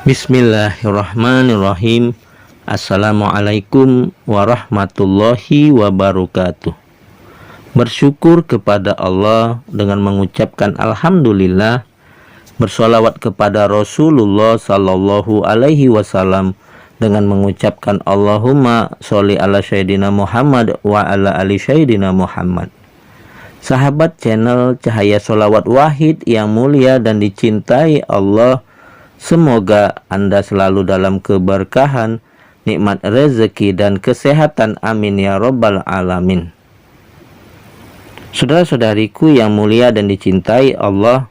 Bismillahirrahmanirrahim. Assalamualaikum warahmatullahi wabarakatuh. Bersyukur kepada Allah dengan mengucapkan Alhamdulillah. Bersolawat kepada Rasulullah Sallallahu Alaihi Wasallam dengan mengucapkan Allahumma sholli ala Sayyidina Muhammad wa ala ali Sayyidina Muhammad. Sahabat channel Cahaya Sholawat Wahid yang mulia dan dicintai Allah, semoga Anda selalu dalam keberkahan, nikmat rezeki dan kesehatan. Amin ya rabbal alamin. Saudara-saudariku yang mulia dan dicintai Allah,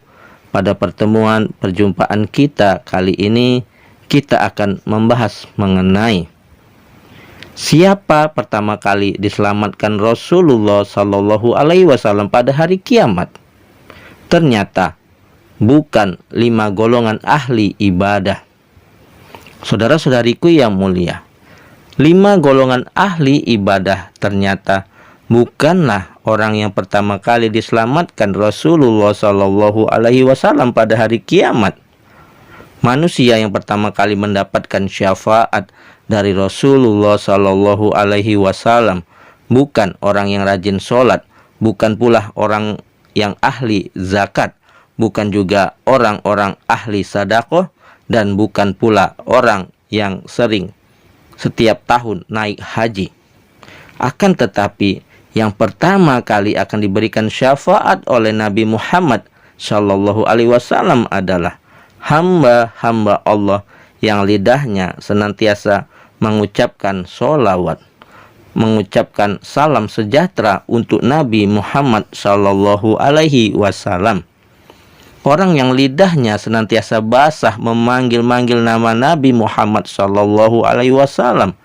pada perjumpaan kita kali ini kita akan membahas mengenai siapa pertama kali diselamatkan Rasulullah Sallallahu Alaihi Wasallam pada hari kiamat. Ternyata bukan 5 golongan ahli ibadah. Saudara-saudariku yang mulia, 5 golongan ahli ibadah ternyata bukanlah orang yang pertama kali diselamatkan Rasulullah Sallallahu Alaihi Wasallam pada hari kiamat. Manusia yang pertama kali mendapatkan syafaat dari Rasulullah Sallallahu Alaihi Wasallam bukan orang yang rajin sholat, bukan pula orang yang ahli zakat, bukan juga orang-orang ahli sedekah, dan bukan pula orang yang sering setiap tahun naik haji. Akan tetapi yang pertama kali akan diberikan syafaat oleh Nabi Muhammad Sallallahu Alaihi Wasallam adalah hamba-hamba Allah yang lidahnya senantiasa mengucapkan sholawat, mengucapkan salam sejahtera untuk Nabi Muhammad Sallallahu Alaihi Wasallam. Orang yang lidahnya senantiasa basah memanggil-manggil nama Nabi Muhammad Sallallahu Alaihi Wasallam,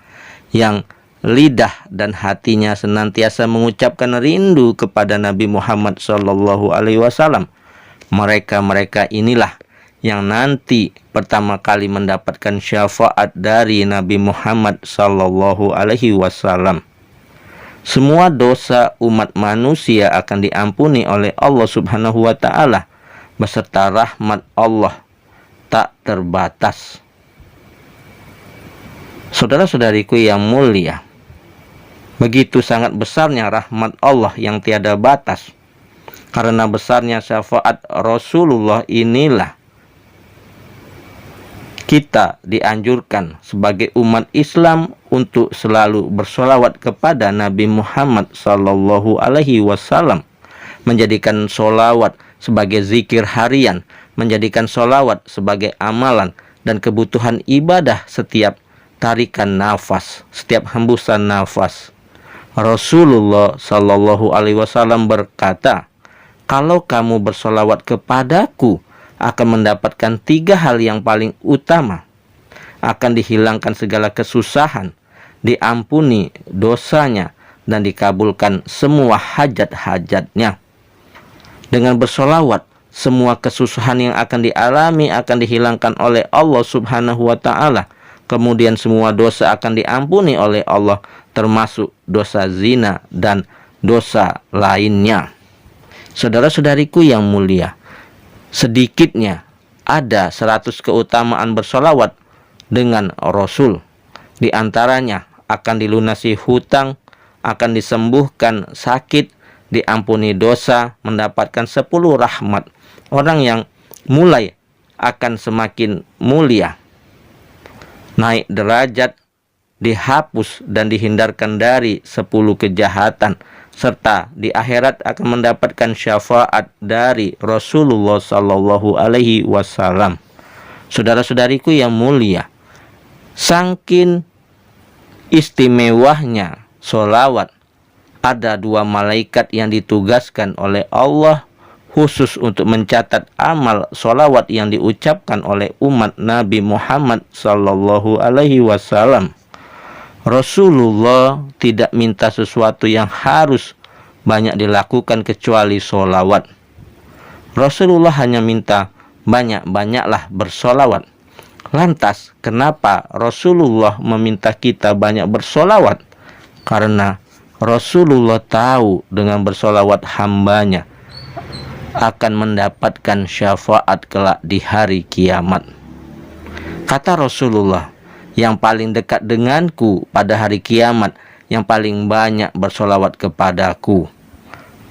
yang lidah dan hatinya senantiasa mengucapkan rindu kepada Nabi Muhammad Sallallahu Alaihi Wasallam. Mereka inilah yang nanti pertama kali mendapatkan syafaat dari Nabi Muhammad Sallallahu Alaihi Wasallam. Semua dosa umat manusia akan diampuni oleh Allah Subhanahu wa Ta'ala, beserta rahmat Allah tak terbatas. Saudara-saudariku yang mulia, begitu sangat besarnya rahmat Allah yang tiada batas. Karena besarnya syafaat Rasulullah inilah kita dianjurkan sebagai umat Islam untuk selalu bersolawat kepada Nabi Muhammad Sallallahu Alaihi Wasallam, menjadikan solawat sebagai zikir harian, menjadikan solawat sebagai amalan dan kebutuhan ibadah setiap tarikan nafas, setiap hembusan nafas. Rasulullah Sallallahu Alaihi Wasallam berkata, kalau kamu bersolawat kepadaku akan mendapatkan 3 hal yang paling utama. Akan dihilangkan segala kesusahan, diampuni dosanya, dan dikabulkan semua hajat-hajatnya. Dengan bersolawat, semua kesusahan yang akan dialami akan dihilangkan oleh Allah Subhanahu wa Ta'ala. Kemudian semua dosa akan diampuni oleh Allah, termasuk dosa zina dan dosa lainnya. Saudara-saudariku yang mulia, sedikitnya ada 100 keutamaan bersolawat dengan Rasul. Di antaranya akan dilunasi hutang, akan disembuhkan sakit, diampuni dosa, mendapatkan 10 rahmat. Orang yang mulai akan semakin mulia, naik derajat, dihapus dan dihindarkan dari 10 kejahatan, serta di akhirat akan mendapatkan syafaat dari Rasulullah Sallallahu Alaihi Wasallam. Saudara-saudariku yang mulia, saking istimewanya solawat, ada 2 malaikat yang ditugaskan oleh Allah khusus untuk mencatat amal solawat yang diucapkan oleh umat Nabi Muhammad Sallallahu Alaihi Wasallam. Rasulullah tidak minta sesuatu yang harus banyak dilakukan kecuali solawat. Rasulullah hanya minta banyak-banyaklah bersolawat. Lantas kenapa Rasulullah meminta kita banyak bersolawat? Karena Rasulullah tahu dengan bersolawat hambanya akan mendapatkan syafaat kelak di hari kiamat. Kata Rasulullah, yang paling dekat denganku pada hari kiamat, yang paling banyak bersolawat kepadaku.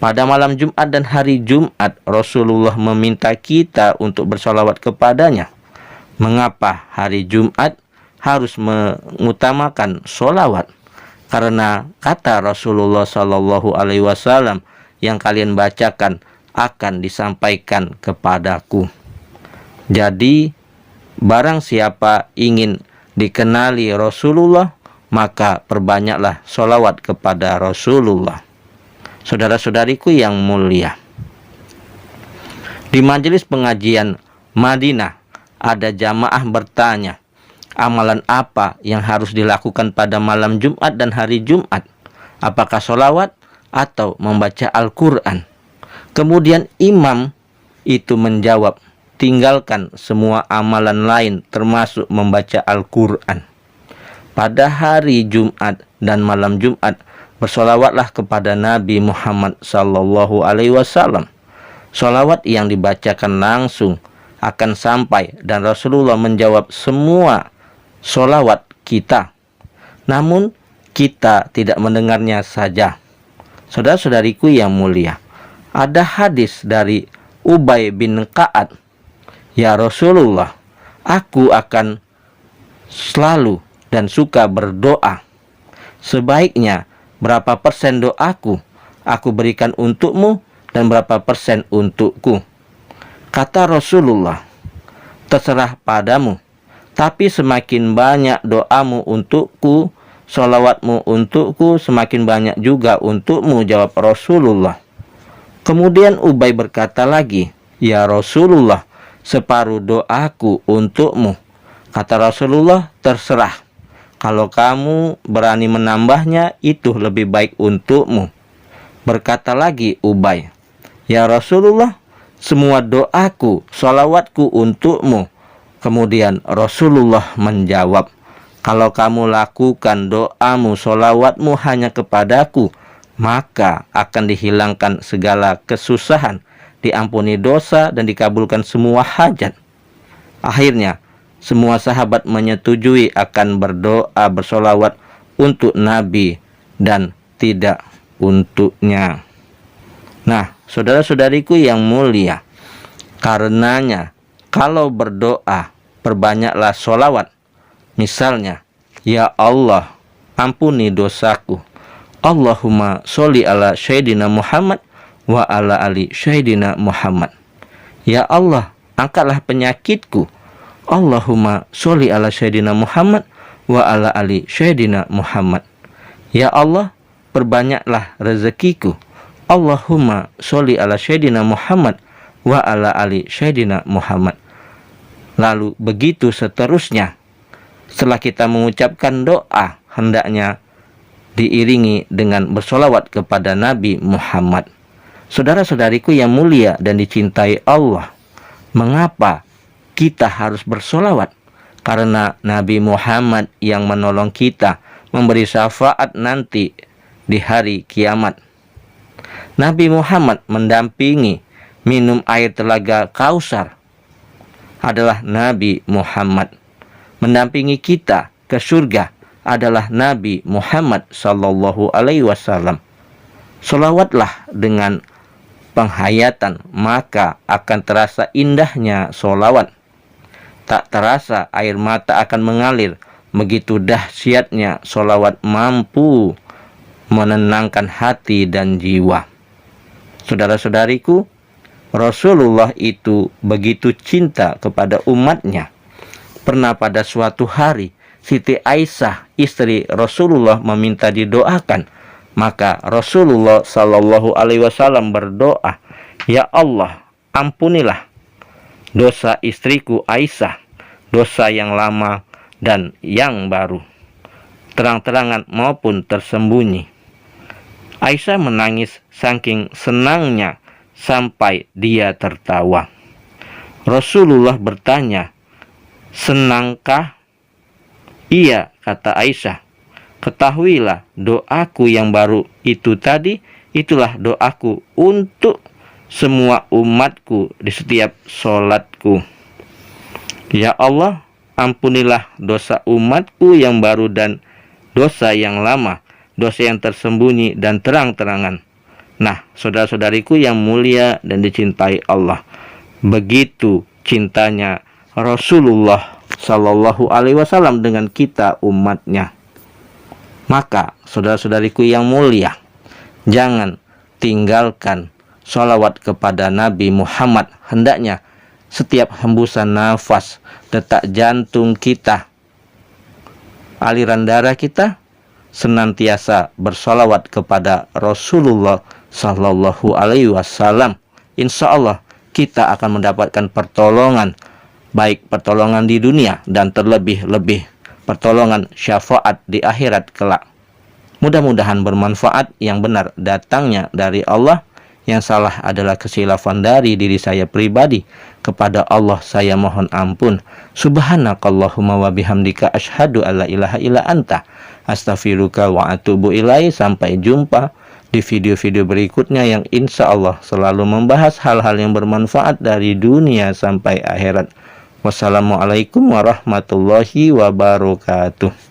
Pada malam Jumat dan hari Jumat, Rasulullah meminta kita untuk bersolawat kepadanya. Mengapa hari Jumat harus mengutamakan solawat? Karena kata Rasulullah Sallallahu Alaihi Wasallam, yang kalian bacakan akan disampaikan kepadaku. Jadi, barang siapa ingin dikenali Rasulullah, maka perbanyaklah solawat kepada Rasulullah. Saudara-saudariku yang mulia, di majelis pengajian Madinah ada jamaah bertanya, amalan apa yang harus dilakukan pada malam Jumat dan hari Jumat? Apakah solawat atau membaca Al-Quran? Kemudian imam itu menjawab, tinggalkan semua amalan lain termasuk membaca Al-Quran. Pada hari Jumat dan malam Jumat, bersolawatlah kepada Nabi Muhammad Sallallahu Alaihi Wasallam. Solawat yang dibacakan langsung akan sampai dan Rasulullah menjawab semua solawat kita. Namun kita tidak mendengarnya saja. Saudara-saudariku yang mulia, ada hadis dari Ubay bin Ka'ab, ya Rasulullah, aku akan selalu dan suka berdoa. Sebaiknya berapa persen doaku aku berikan untukmu dan berapa persen untukku? Kata Rasulullah, terserah padamu, tapi semakin banyak doamu untukku, sholawatmu untukku, semakin banyak juga untukmu, jawab Rasulullah. Kemudian Ubay berkata lagi, ya Rasulullah, separuh doaku untukmu. Kata Rasulullah, terserah. Kalau kamu berani menambahnya, itu lebih baik untukmu. Berkata lagi Ubay, ya Rasulullah, semua doaku, sholawatku untukmu. Kemudian Rasulullah menjawab, kalau kamu lakukan doamu, sholawatmu hanya kepadaku, maka akan dihilangkan segala kesusahan, diampuni dosa, dan dikabulkan semua hajat. Akhirnya, semua sahabat menyetujui akan berdoa bersolawat untuk Nabi dan tidak untuknya. Nah, saudara-saudariku yang mulia, karenanya kalau berdoa perbanyaklah solawat. Misalnya, ya Allah, ampuni dosaku. Allahumma sholli ala Sayyidina Muhammad wa ala ali Sayyidina Muhammad. Ya Allah, angkatlah penyakitku. Allahumma sholli ala Sayyidina Muhammad wa ala ali Sayyidina Muhammad. Ya Allah, perbanyaklah rezekiku. Allahumma sholli ala Sayyidina Muhammad wa ala ali Sayyidina Muhammad. Lalu begitu seterusnya. Setelah kita mengucapkan doa, hendaknya diiringi dengan bersolawat kepada Nabi Muhammad. Saudara-saudariku yang mulia dan dicintai Allah, mengapa kita harus bersolawat? Karena Nabi Muhammad yang menolong kita, memberi syafaat nanti di hari kiamat. Nabi Muhammad mendampingi minum air telaga Kausar adalah Nabi Muhammad. Mendampingi kita ke surga adalah Nabi Muhammad Sallallahu Alaihi Wasallam. Solawatlah dengan penghayatan, maka akan terasa indahnya solawat. Tak terasa air mata akan mengalir. Begitu dahsyatnya solawat mampu menenangkan hati dan jiwa. Saudara-saudariku, Rasulullah itu begitu cinta kepada umatnya. Pernah pada suatu hari, Siti Aisyah, istri Rasulullah, meminta didoakan. Maka Rasulullah Sallallahu Alaihi Wasallam berdoa, ya Allah, ampunilah dosa istriku Aisyah, dosa yang lama dan yang baru, terang-terangan maupun tersembunyi. Aisyah menangis saking senangnya sampai dia tertawa. Rasulullah bertanya, senangkah? Iya, kata Aisyah. Ketahuilah, doaku yang baru itu tadi, itulah doaku untuk semua umatku di setiap sholatku. Ya Allah, ampunilah dosa umatku yang baru dan dosa yang lama, dosa yang tersembunyi dan terang-terangan. Nah, saudara-saudariku yang mulia dan dicintai Allah, begitu cintanya Rasulullah Sallallahu Alaihi Wasallam dengan kita umatnya. Maka saudara-saudariku yang mulia, jangan tinggalkan sholawat kepada Nabi Muhammad. Hendaknya setiap hembusan nafas, detak jantung kita, aliran darah kita senantiasa bersolawat kepada Rasulullah Sallallahu Alaihi Wasallam. Insya Allah kita akan mendapatkan pertolongan, baik pertolongan di dunia dan terlebih-lebih pertolongan syafaat di akhirat kelak. Mudah-mudahan bermanfaat. Yang benar datangnya dari Allah, yang salah adalah kesilafan dari diri saya pribadi. Kepada Allah saya mohon ampun. Subhanakallahumma wa bihamdika asyhadu alla ilaha illa anta astaghfiruka wa atubu ilaih. Sampai jumpa di video-video berikutnya yang insya Allah selalu membahas hal-hal yang bermanfaat dari dunia sampai akhirat. Wassalamualaikum warahmatullahi wabarakatuh.